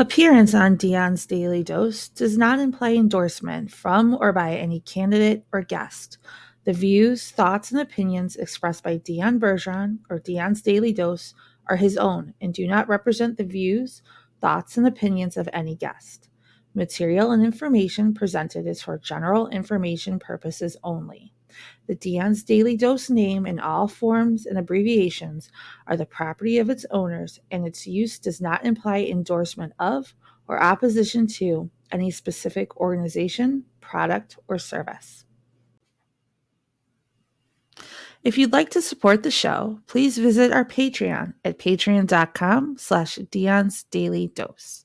Appearance on Dion's Daily Dose does not imply endorsement from or by any candidate or guest. The views, thoughts, and opinions expressed by Dion Bergeron or Dion's Daily Dose are his own and do not represent the views, thoughts, and opinions of any guest. Material and information presented is for general information purposes only. The Dion's Daily Dose name in all forms and abbreviations are the property of its owners, and its use does not imply endorsement of or opposition to any specific organization, product, or service. If you'd like to support the show, please visit our Patreon at patreon.com/Dion's Daily Dose.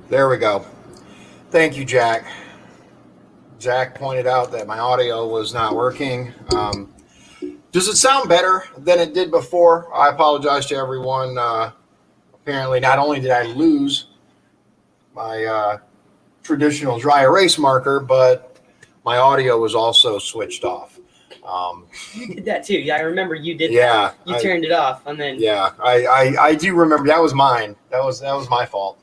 There we go. Thank you, Jack. Jack pointed out that my audio was not working. Does it sound better than it did before? I apologize to everyone. Apparently, not only did I lose my traditional dry erase marker, but my audio was also switched off. You did that too. Yeah, I remember you did. Yeah, that. You turned it off, and then. Yeah, I do remember. That was mine. That was my fault.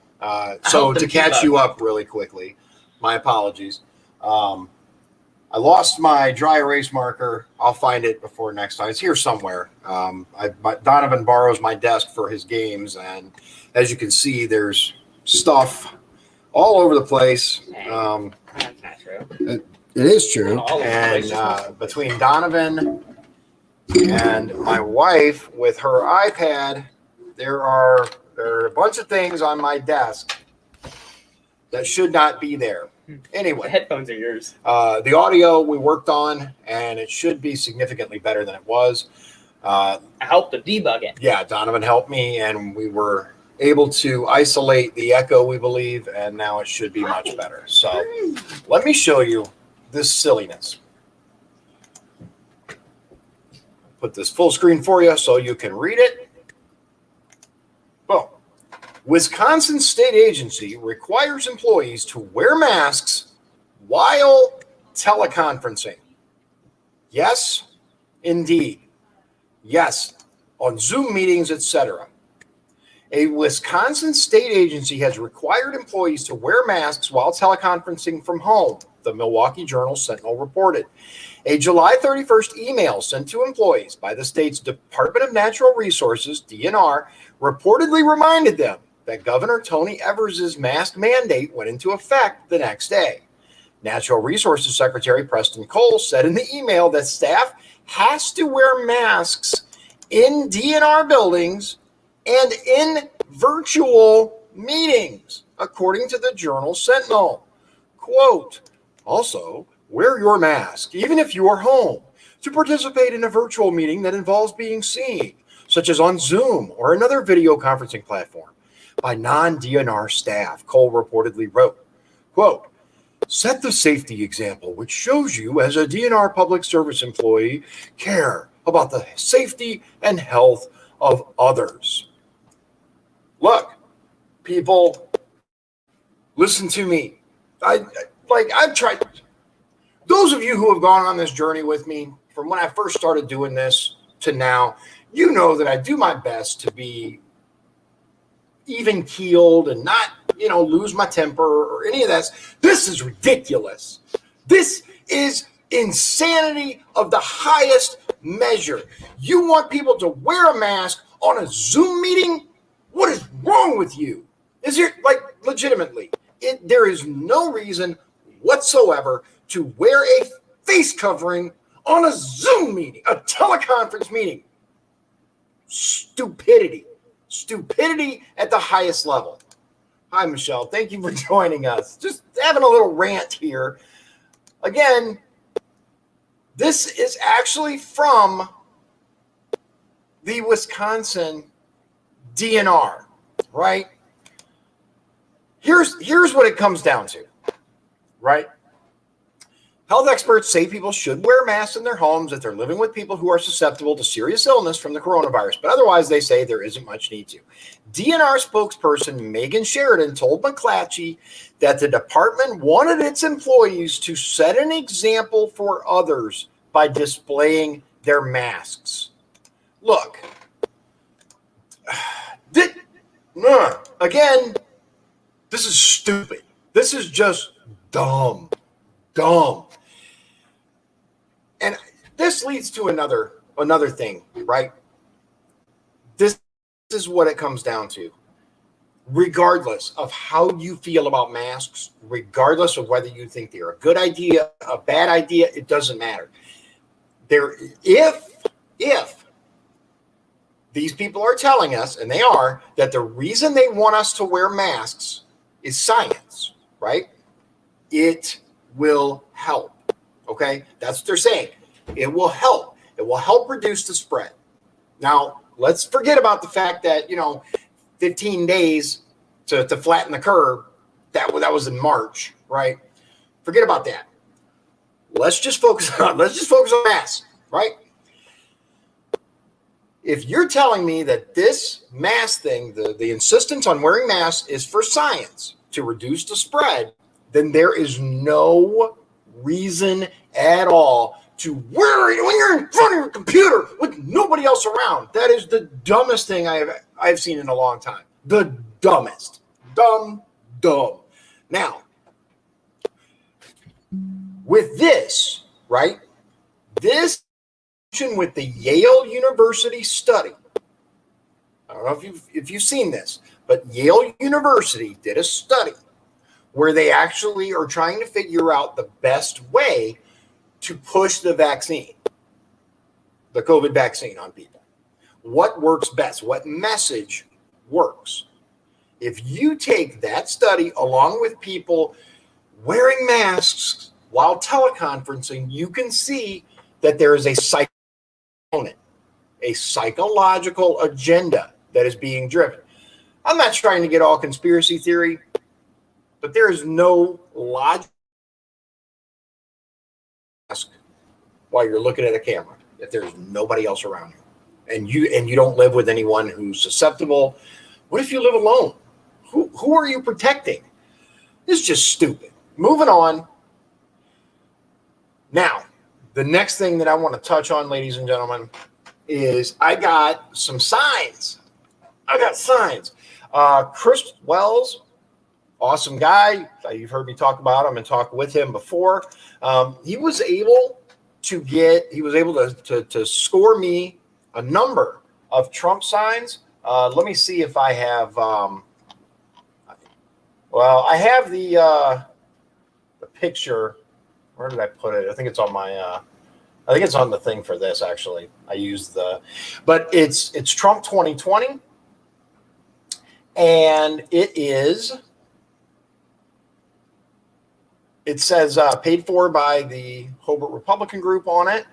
So to catch you up really quickly, my apologies. I lost my dry erase marker. I'll find it before next time. It's here somewhere. Donovan borrows my desk for his games, and as you can see, there's stuff all over the place. That's not true. It is true. And between Donovan and my wife with her iPad, there are a bunch of things on my desk that should not be there. Anyway, the headphones are yours. The audio we worked on, and it should be significantly better than it was. I helped to debug it. Yeah, Donovan helped me, and we were able to isolate the echo, we believe, and now it should be much better. So let me show you this silliness. Put this full screen for you so you can read it. Boom. Wisconsin state agency requires employees to wear masks while teleconferencing. Yes, indeed. Yes, on Zoom meetings, etc. A Wisconsin state agency has required employees to wear masks while teleconferencing from home, the Milwaukee Journal-Sentinel reported. A July 31st email sent to employees by the state's Department of Natural Resources, DNR, reportedly reminded them that Governor Tony Evers' mask mandate went into effect the next day. Natural Resources Secretary Preston Cole said in the email that staff has to wear masks in DNR buildings and in virtual meetings, according to the Journal-Sentinel. Quote, also, wear your mask, even if you are home, to participate in a virtual meeting that involves being seen, such as on Zoom or another video conferencing platform, by non-DNR staff, Cole reportedly wrote. Quote, set the safety example, which shows you as a DNR public service employee care about the safety and health of others. Look, people, listen to me. I've tried. Those of you who have gone on this journey with me from when I first started doing this to now, you know that I do my best to be even keeled and not, lose my temper or any of that. This is ridiculous. This is insanity of the highest measure. You want people to wear a mask on a Zoom meeting? What is wrong with you? Is there, legitimately, there is no reason whatsoever to wear a face covering on a Zoom meeting, a teleconference meeting. Stupidity at the highest level. Hi, Michelle. Thank you for joining us. Just having a little rant here. Again, this is actually from the Wisconsin DNR, right? Here's what it comes down to, right? Health experts say people should wear masks in their homes if they're living with people who are susceptible to serious illness from the coronavirus, but otherwise they say there isn't much need to. DNR spokesperson Megan Sheridan told McClatchy that the department wanted its employees to set an example for others by displaying their masks. Look, Again, this is stupid. This is just dumb. And this leads to another thing, right? This is what it comes down to. Regardless of how you feel about masks, regardless of whether you think they're a good idea, a bad idea, it doesn't matter. If these people are telling us, and they are, that the reason they want us to wear masks is science, right? It will help. Okay? That's what they're saying. It will help. It will help reduce the spread. Now, let's forget about the fact that, 15 days to flatten the curve, that was in March, right? Forget about that. Let's just focus on masks, right? If you're telling me that this mask thing, the insistence on wearing masks is for science to reduce the spread, then there is no reason at all to wear it when you're in front of your computer with nobody else around. That is the dumbest thing I've seen in a long time. The dumbest. Dumb. Now, with this, right? This with the Yale University study. I don't know if you've seen this, but Yale University did a study where they actually are trying to figure out the best way to push the vaccine, the COVID vaccine, on people. What works best? What message works? If you take that study along with people wearing masks while teleconferencing, you can see that there is a psychological agenda that is being driven. I'm not trying to get all conspiracy theory, but there is no logic while you're looking at a camera if there's nobody else around you, and you don't live with anyone who's susceptible. What if you live alone? Who are you protecting? This is just stupid. Moving on. Now, the next thing that I want to touch on, ladies and gentlemen, is I got some signs. Chris Wells, awesome guy. You've heard me talk about him and talk with him before. He was able to score me a number of Trump signs. Let me see if I have. I have the picture. Where did I put it? I think it's on my. I think it's on the thing for this. Actually, I used but it's Trump 2020, and it says paid for by the Hobart Republican group on it.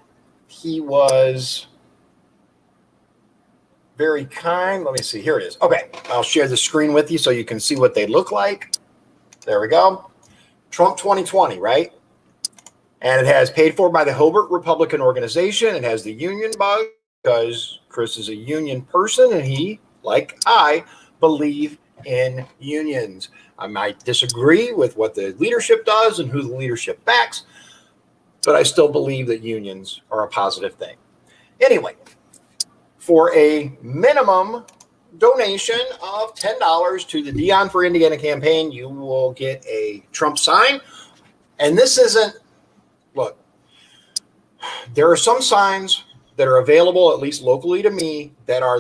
He was very kind. Let me see. Here it is. Okay, I'll share the screen with you so you can see what they look like. There we go. Trump 2020, right? And it has paid for by the Hobart Republican organization. It has the union bug because Chris is a union person and he, like I, believe in unions. I might disagree with what the leadership does and who the leadership backs, but I still believe that unions are a positive thing. Anyway, for a minimum donation of $10 to the Dion for Indiana campaign, you will get a Trump sign. And this isn't, look, there are some signs that are available, at least locally to me, that are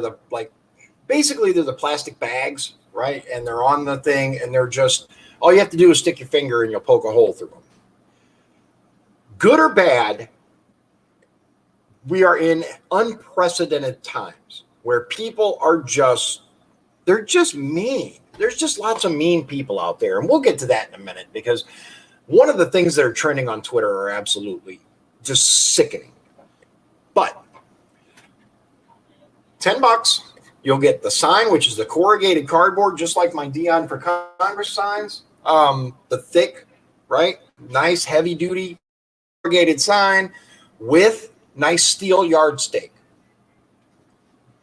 basically they're the plastic bags, right? And they're on the thing and they're just, all you have to do is stick your finger and you'll poke a hole through them. Good or bad, we are in unprecedented times where people are they're just mean. There's just lots of mean people out there. And we'll get to that in a minute because one of the things that are trending on Twitter are absolutely just sickening. But $10, you'll get the sign, which is the corrugated cardboard, just like my Dion for Congress signs. The thick, right? Nice, heavy duty corrugated sign with nice steel yardstick.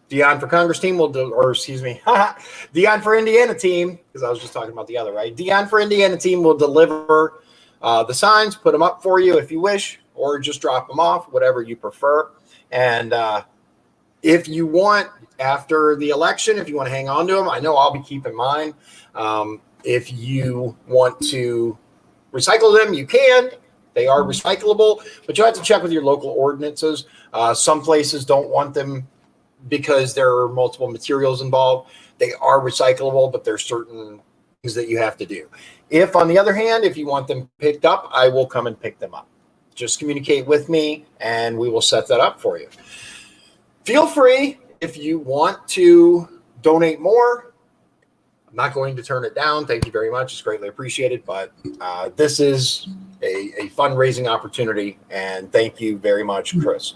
Dion for Congress team will Dion for Indiana team, because I was just talking about the other, right? Dion for Indiana team will deliver the signs, put them up for you if you wish, or just drop them off, whatever you prefer. And If you want, after the election, if you want to hang on to them, I know I'll be keeping mine. If you want to recycle them, you can. They are recyclable, but you have to check with your local ordinances. Some places don't want them because there are multiple materials involved. They are recyclable, but there's certain things that you have to do. If, on the other hand, if you want them picked up, I will come and pick them up. Just communicate with me, and we will set that up for you. Feel free, if you want to donate more. I'm not going to turn it down. Thank you very much. It's greatly appreciated. But this is a fundraising opportunity, and thank you very much, Chris.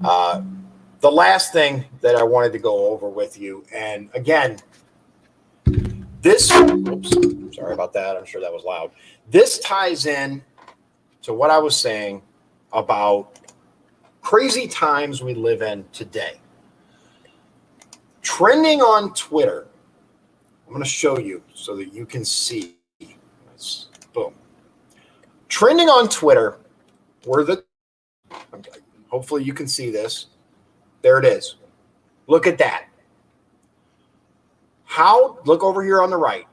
The last thing that I wanted to go over with you, and again, this, oops, sorry about that. I'm sure that was loud. This ties in to what I was saying about crazy times we live in today. Trending on Twitter, I'm going to show you so that you can see. Boom. Trending on Twitter were the, hopefully you can see this. There it is. Look at that. Look over here on the right.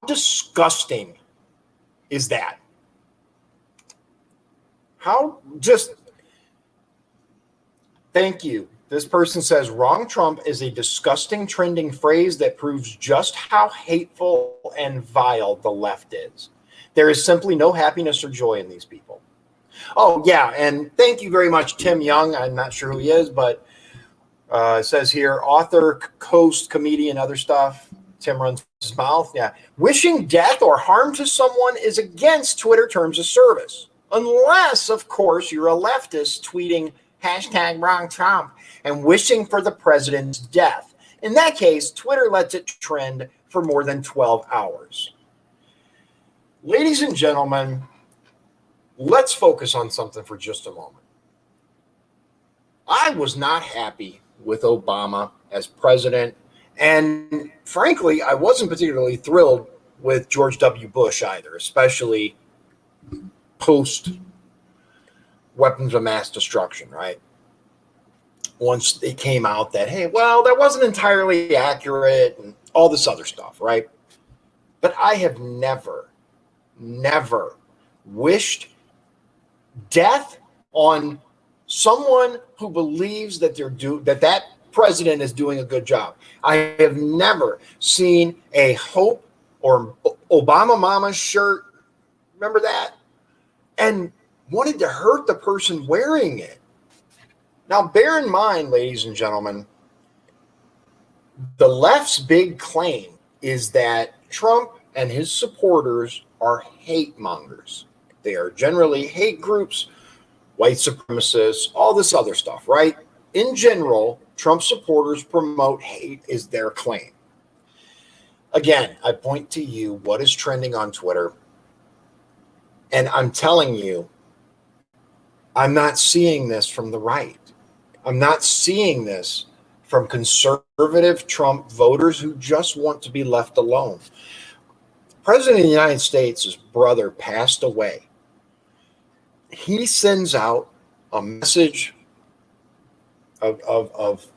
How disgusting is that? Thank you. This person says, wrong Trump is a disgusting trending phrase that proves just how hateful and vile the left is. There is simply no happiness or joy in these people. Oh, yeah, and thank you very much, Tim Young. I'm not sure who he is, but it says here, author, host, comedian, other stuff. Tim runs his mouth. Yeah. Wishing death or harm to someone is against Twitter terms of service. Unless, of course, you're a leftist tweeting hashtag wrong Trump and wishing for the president's death. In that case, Twitter lets it trend for more than 12 hours. Ladies and gentlemen, let's focus on something for just a moment. I was not happy with Obama as president, and frankly, I wasn't particularly thrilled with George W. Bush either, especially post weapons of mass destruction, right? Once it came out that, hey, well, that wasn't entirely accurate and all this other stuff, right? But I have never wished death on someone who believes that that president is doing a good job. I have never seen a Hope or Obama Mama shirt, remember that? And wanted to hurt the person wearing it. Now, bear in mind, ladies and gentlemen, the left's big claim is that Trump and his supporters are hate mongers. They are generally hate groups, white supremacists, all this other stuff, right? In general, Trump supporters promote hate is their claim. Again, I point to you what is trending on Twitter, and I'm telling you, I'm not seeing this from the right. I'm not seeing this from conservative Trump voters who just want to be left alone. The President of the United States' brother passed away. He sends out a message of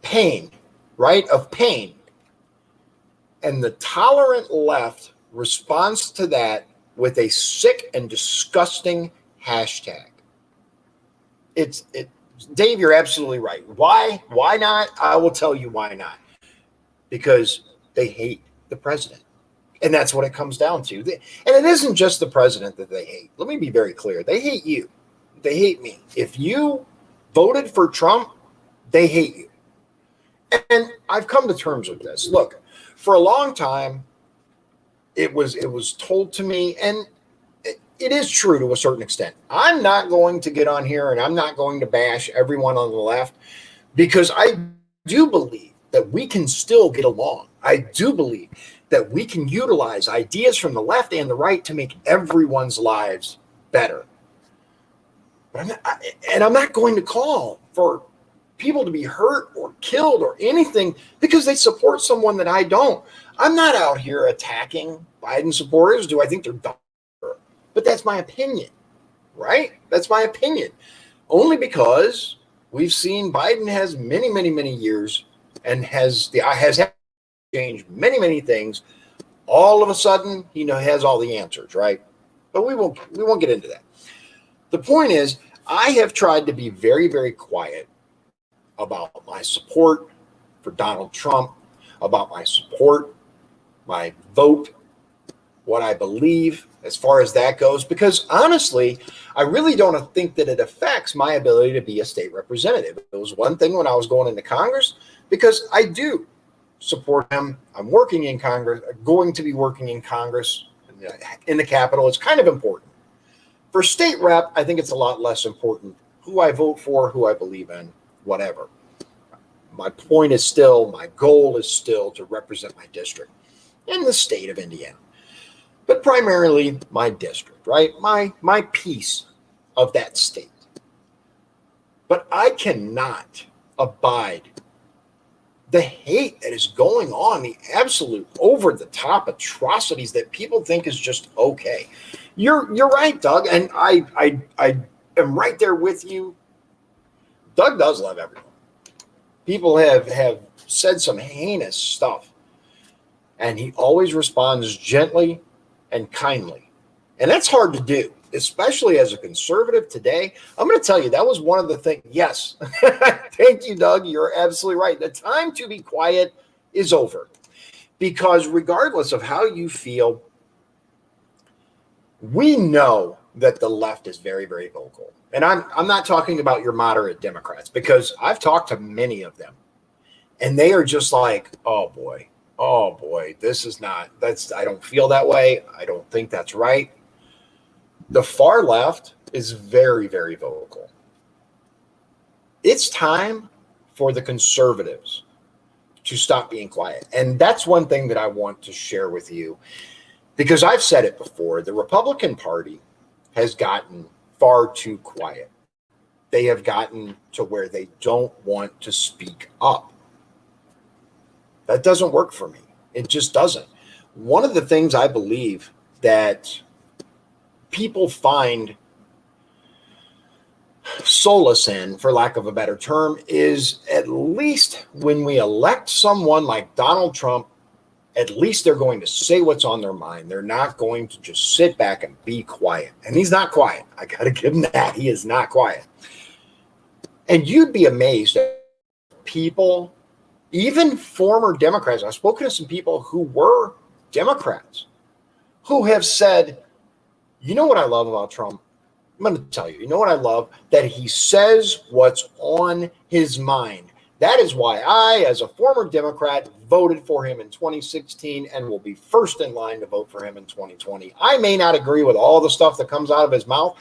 pain, right? Of pain. And the tolerant left responds to that with a sick and disgusting hashtag. Dave, you're absolutely right. Why? Why not? I will tell you why not. Because they hate the president. And that's what it comes down to. And it isn't just the president that they hate. Let me be very clear. They hate you. They hate me. If you voted for Trump, they hate you. And I've come to terms with this. Look, for a long time, it was told to me, and it is true to a certain extent. I'm not going to get on here and I'm not going to bash everyone on the left, because I do believe that we can still get along. I do believe that we can utilize ideas from the left and the right to make everyone's lives better. But I'm not going to call for people to be hurt or killed or anything because they support someone that I don't. I'm not out here attacking Biden supporters. Do I think they're dumb? But that's my opinion, right? That's my opinion. Only because We've seen Biden has many, many, many years and has changed many, many things. All of a sudden, he has all the answers, right? But we won't get into that. The point is, I have tried to be very, very quiet about my support for Donald Trump, about my support, my vote, what I believe as far as that goes, because honestly, I really don't think that it affects my ability to be a state representative. It was one thing when I was going into Congress, because I do support him. I'm working in Congress, going to be working in Congress, in the Capitol. It's kind of important. For state rep, I think it's a lot less important who I vote for, who I believe in, whatever. My point is still, my goal is still to represent my district in the state of Indiana, but primarily my district, right? My piece of that state. But I cannot abide the hate that is going on, the absolute over-the-top atrocities that people think is just okay. You're right, Doug, and I am right there with you. Doug does love everyone. People have said some heinous stuff, and he always responds gently and kindly. And that's hard to do, especially as a conservative today. I'm going to tell you, that was one of the things. Yes. Thank you, Doug. You're absolutely right. The time to be quiet is over, because regardless of how you feel, we know that the left is very, very vocal. And I'm not talking about your moderate Democrats, because I've talked to many of them, and they are just like, oh boy, I don't feel that way. I don't think that's right. The far left is very, very vocal. It's time for the conservatives to stop being quiet. And that's one thing that I want to share with you, because I've said it before. The Republican Party has gotten far too quiet. They have gotten to where they don't want to speak up. That doesn't work for me. It just doesn't. One of the things I believe that people find solace in, for lack of a better term, is at least when we elect someone like Donald Trump, at least they're going to say what's on their mind. They're not going to just sit back and be quiet. And he's not quiet. I got to give him that. He is not quiet. And you'd be amazed at people, even former Democrats. I've spoken to some people who were Democrats who have said, you know what I love about Trump? I'm going to tell you, you know what I love? That he says what's on his mind. That is why I, as a former Democrat, voted for him in 2016 and will be first in line to vote for him in 2020. I may not agree with all the stuff that comes out of his mouth,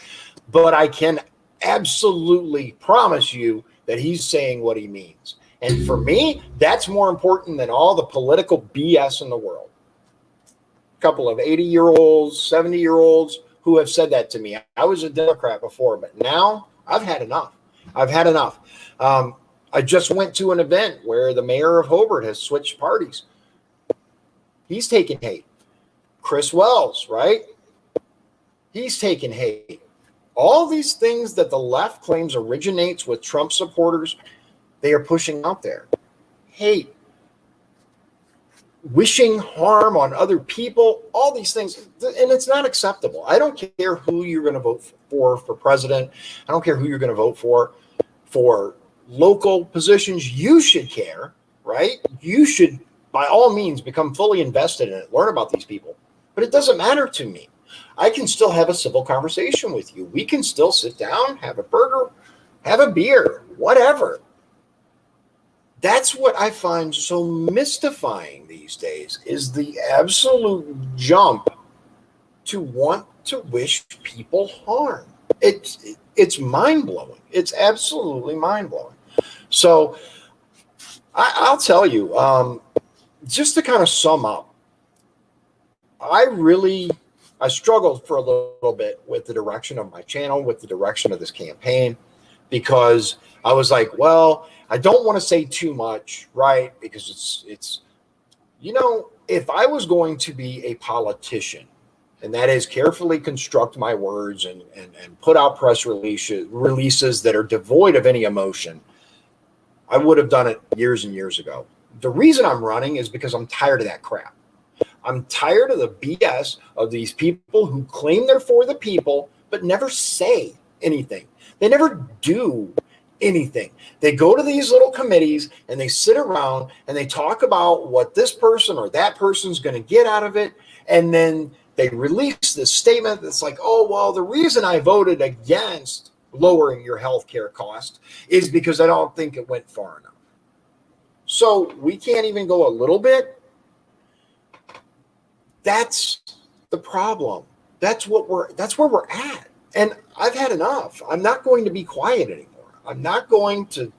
but I can absolutely promise you that he's saying what he means. And for me, that's more important than all the political BS in the world. A couple of 80-year-olds, 70-year-olds who have said that to me. I was a Democrat before, but now I've had enough. I've had enough. I just went to an event where the mayor of Hobart has switched parties. He's taking hate. Chris Wells, right? He's taking hate. All these things that the left claims originates with Trump supporters, they are pushing out there. Hate, wishing harm on other people, all these things. And it's not acceptable. I don't care who you're going to vote for president. I don't care who you're going to vote for local positions. You should care, right? You should, by all means, become fully invested in it, learn about these people. But it doesn't matter to me. I can still have a civil conversation with you. We can still sit down, have a burger, have a beer, whatever. That's what I find so mystifying these days, is the absolute jump to want to wish people harm. It's mind-blowing. It's absolutely mind-blowing. So I'll tell you, just to kind of sum up, I struggled for a little bit with the direction of my channel, with the direction of this campaign, because I was like, well, I don't want to say too much, right? Because it's if I was going to be a politician and that is carefully construct my words and put out press releases that are devoid of any emotion. I would have done it years and years ago. The reason I'm running is because I'm tired of that crap. I'm tired of the BS of these people who claim they're for the people, but never say anything. They never do anything. They go to these little committees and they sit around and they talk about what this person or that person's going to get out of it. And then they release this statement that's like, oh, well, the reason I voted against lowering your health care cost is because I don't think it went far enough. So we can't even go a little bit. That's the problem. That's where we're at. And I've had enough. I'm not going to be quiet anymore. I'm not going to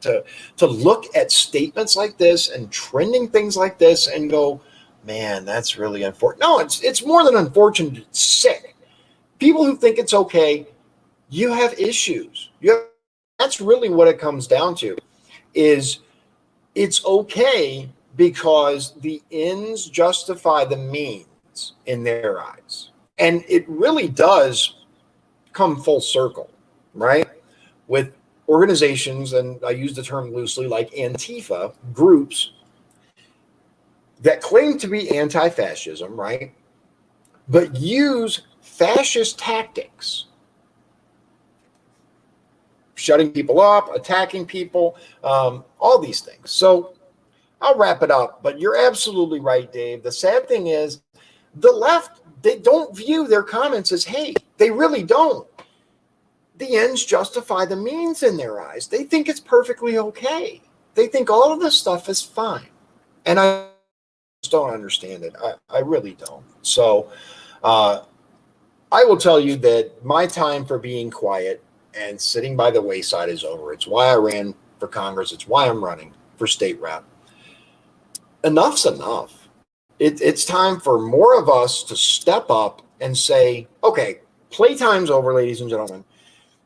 look at statements like this and trending things like this and go, man, that's really unfortunate. No, it's more than unfortunate. It's sick. People who think it's okay, you have issues. That's really what it comes down to, is it's okay because the ends justify the means in their eyes. And it really does come full circle, right? With organizations, and I use the term loosely, like Antifa groups that claim to be anti-fascism, right? But use fascist tactics, shutting people up, attacking people, all these things. So I'll wrap it up, but you're absolutely right, Dave. The sad thing is the left, they don't view their comments as hate. They really don't. The ends justify the means in their eyes. They think it's perfectly okay. They think all of this stuff is fine. And I just don't understand it. I really don't. So I will tell you that my time for being quiet and sitting by the wayside is over. It's why I ran for Congress. It's why I'm running for state rep. Enough's enough. It's time for more of us to step up and say, okay, playtime's over, ladies and gentlemen.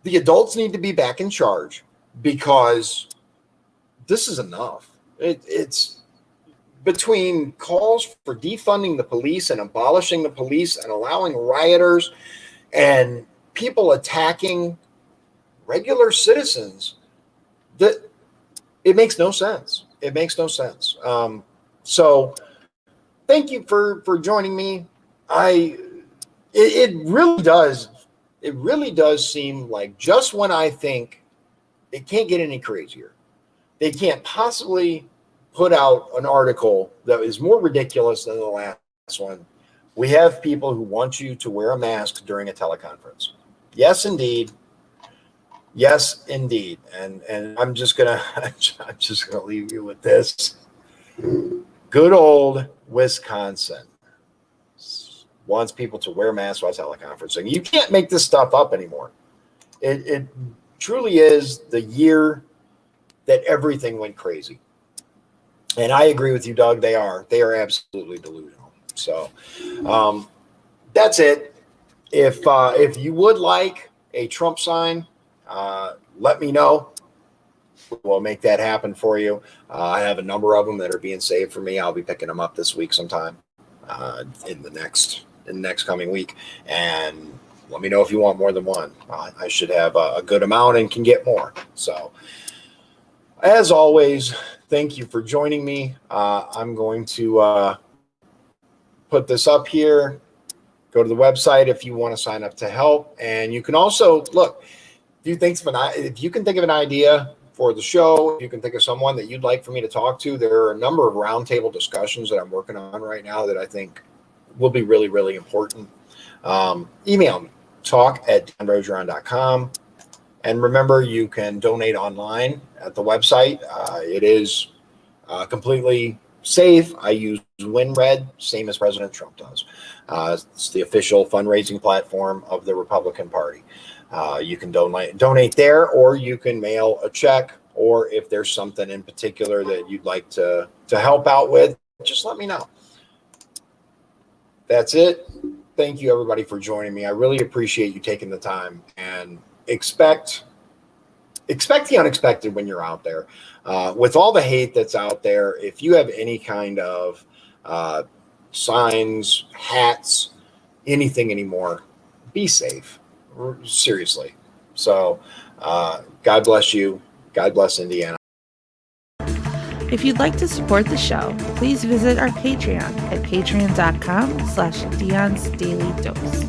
The adults need to be back in charge because this is enough. It's between calls for defunding the police and abolishing the police and allowing rioters and people attacking regular citizens, that it makes no sense. It makes no sense. So thank you for joining me. It really does seem like just when I think it can't get any crazier, they can't possibly put out an article that is more ridiculous than the last one. We have people who want you to wear a mask during a teleconference. Yes, indeed. Yes, indeed. And I'm just gonna leave you with this. Good old Wisconsin wants people to wear masks while teleconferencing. You can't make this stuff up anymore. It truly is the year that everything went crazy. And I agree with you, Doug. They are absolutely delusional. So that's it. If you would like a Trump sign, let me know. We'll make that happen for you. I have a number of them that are being saved for me. I'll be picking them up this week sometime in the next coming week. And let me know if you want more than one. I should have a good amount and can get more. So as always, thank you for joining me. I'm going to put this up here. Go to the website if you want to sign up to help. And you can also look, if you can think of an idea for the show, if you can think of someone that you'd like for me to talk to, there are a number of roundtable discussions that I'm working on right now that I think will be really, really important. Email me, talk@dionbergeron.com. And remember, you can donate online at the website. It is completely safe. I use WinRed, same as President Trump does. It's the official fundraising platform of the Republican Party. You can donate there, or you can mail a check, or if there's something in particular that you'd like to help out with, just let me know. That's it. Thank you, everybody, for joining me. I really appreciate you taking the time, and expect the unexpected when you're out there. With all the hate that's out there, if you have any kind of signs, hats, anything anymore. Be safe. Seriously. So God bless you. God bless Indiana. If you'd like to support the show, please visit our Patreon at patreon.com/Dion's Daily Dose.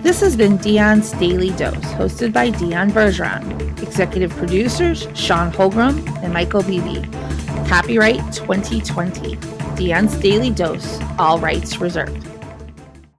This has been Dion's Daily Dose, hosted by Dion Bergeron. Executive producers, Sean Holgram and Michael Beebe. Copyright 2020. Dion's Daily Dose, all rights reserved.